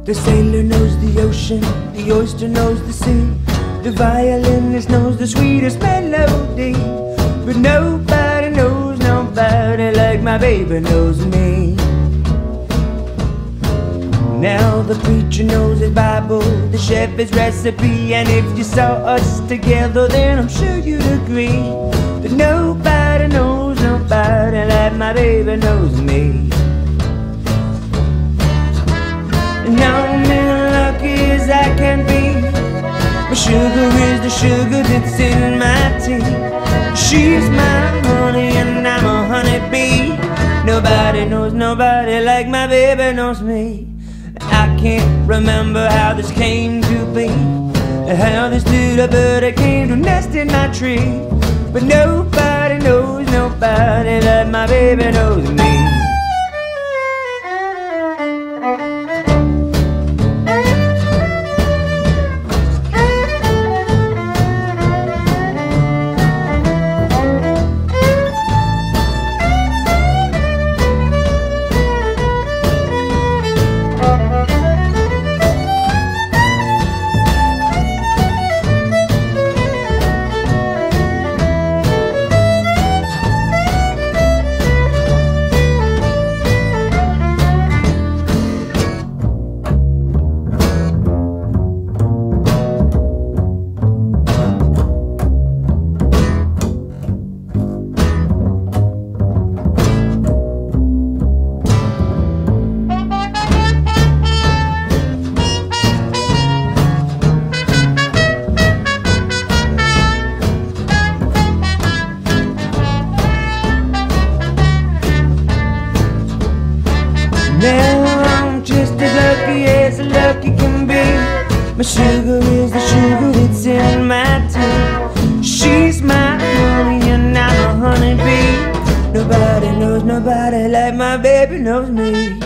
The sailor knows the ocean, the oyster knows the sea, the violinist knows the sweetest melody. But nobody knows nobody like my baby knows me. Now the preacher knows his Bible, the chef his recipe, and if you saw us together then I'm sure you'd agree that nobody knows nobody like my baby knows me. Now I'm as lucky as I can be. My sugar is the sugar that's in my tea. She's my honey and I'm a honeybee. Nobody knows nobody like my baby knows me. I can't remember how this came to be, how this little bird came to nest in my tree. But nobody knows nobody like my baby knows me. Now I'm just as lucky can be. My sugar is the sugar that's in my tea. She's my honey and I'm a honeybee. Nobody knows nobody like my baby knows me.